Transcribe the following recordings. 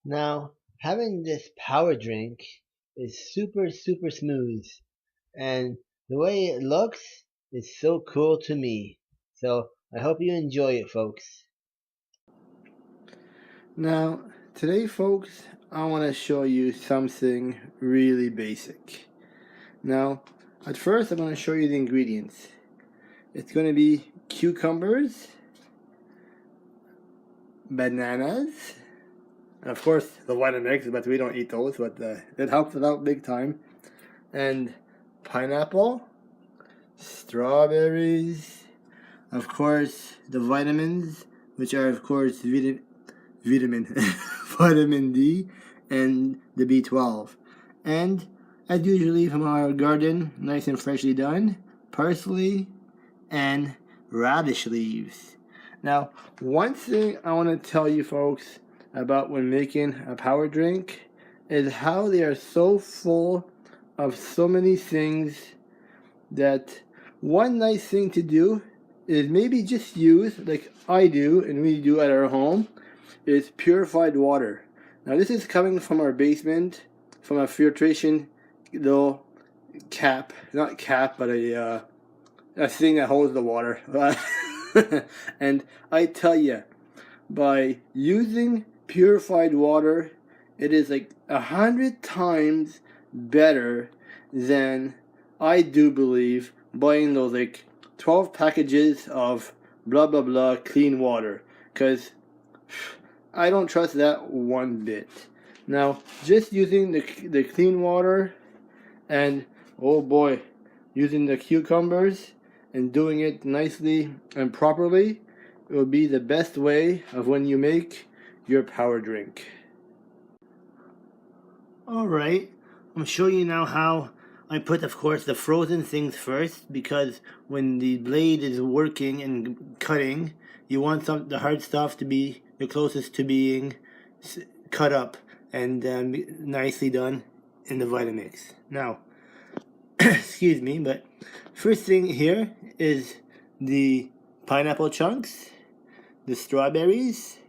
Now, having this power drink is super smooth, and the way it looks is so cool to me. So I hope you enjoy it, folks. Now, today, folks, I want to show you something really basic. Now, at first, I'm going to show you the ingredients. It's going to be cucumbers, bananas, and of course, the Vitamix, but we don't eat those, but it helps it out big time. And pineapple, strawberries, of course, the vitamins, which are, of course, vitamin vitamin D and the B12. And as usually from our garden, nice and freshly done, parsley and radish leaves. Now, one thing I want to tell you folks about when making a power drink is how they are so full of so many things that one nice thing to do is maybe just use, like I do and we do at our home, is purified water. Now this is coming from our basement, from a filtration little cap, not cap, but a thing that holds the water. And I tell you, by using purified water, it is like 100 times better than I do believe buying those like 12 packages of blah blah blah clean water, because I don't trust that one bit. Now, just using the clean water and, oh boy, using the cucumbers and doing it nicely and properly, it will be the best way of when you make your power drink. Alright, I'm showing you now how I put, of course, the frozen things first, because when the blade is working and cutting, you want the hard stuff to be the closest to being cut up and nicely done in the Vitamix. Now, excuse me, but first thing here is the pineapple chunks, the strawberries,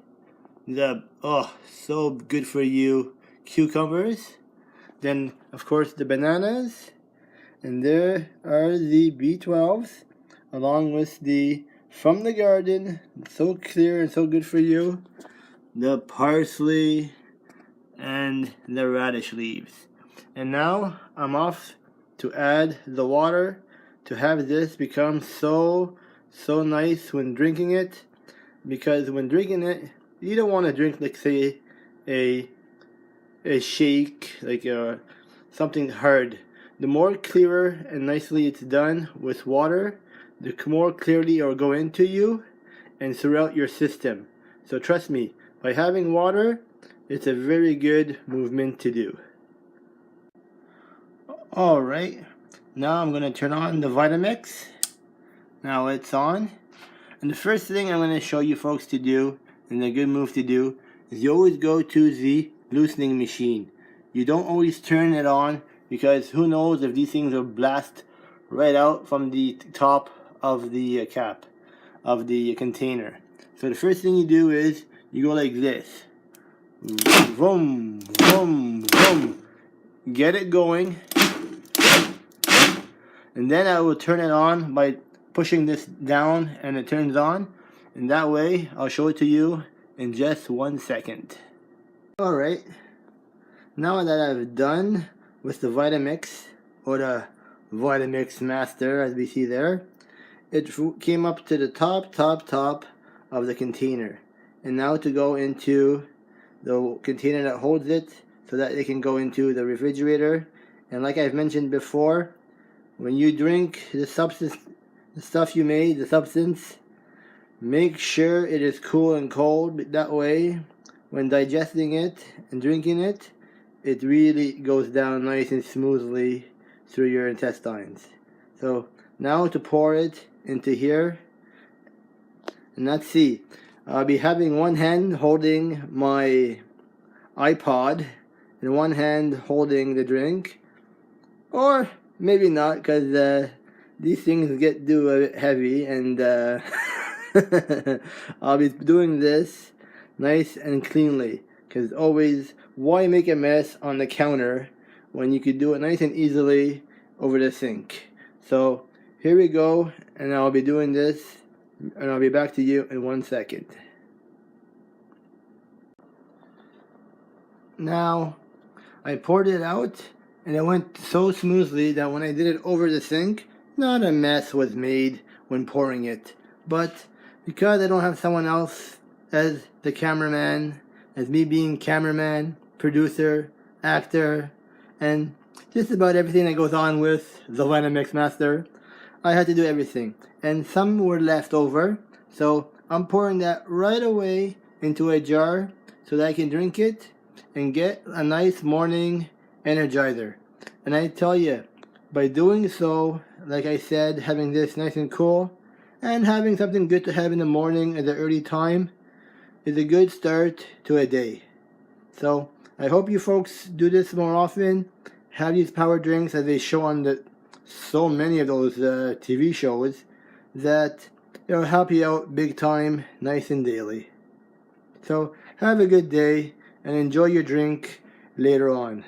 the, oh, so good for you, cucumbers, then, of course, the bananas, and there are the B12s, along with the, from the garden, so clear and so good for you, the parsley, and the radish leaves. And now, I'm off to add the water to have this become so nice when drinking it, because when drinking it, you don't want to drink, like, say, a shake, like something hard. The more clearer and nicely it's done with water, the more clearly it will go into you and throughout your system. So trust me, by having water, it's a very good movement to do. Alright, now I'm going to turn on the Vitamix. Now it's on. And the first thing I'm going to show you folks to do, and a good move to do, is you always go to the loosening machine. You don't always turn it on, because who knows if these things will blast right out from the top of the cap of the container. So the first thing you do is you go like this. Vroom, vroom, vroom. Get it going. And then I will turn it on by pushing this down, and it turns on. And that way, I'll show it to you in just 1 second. Alright, now that I've done with the Vitamix, or the Vitamix Master as we see there, it came up to the top of the container. And now to go into the container that holds it, so that it can go into the refrigerator. And like I've mentioned before, when you drink the substance, the stuff you made, the substance, make sure it is cool and cold. That way, when digesting it and drinking it, it really goes down nice and smoothly through your intestines. So now to pour it into here, and let's see, I'll be having one hand holding my iPod and one hand holding the drink, or maybe not, because these things do a bit heavy, and I'll be doing this nice and cleanly, Because always, why make a mess on the counter when you could do it nice and easily over the sink? So here we go, and I'll be doing this, and I'll be back to you in 1 second. Now, I poured it out, and it went so smoothly that when I did it over the sink, not a mess was made when pouring it. But because I don't have someone else as the cameraman, as me being cameraman, producer, actor, and just about everything that goes on with the Vitamix Master, I had to do everything. And some were left over, so I'm pouring that right away into a jar so that I can drink it and get a nice morning energizer. And I tell you, by doing so, like I said, having this nice and cool, and having something good to have in the morning at the early time is a good start to a day. So I hope you folks do this more often. Have these power drinks as they show on so many of those TV shows that help you out big time, nice and daily. So have a good day and enjoy your drink later on.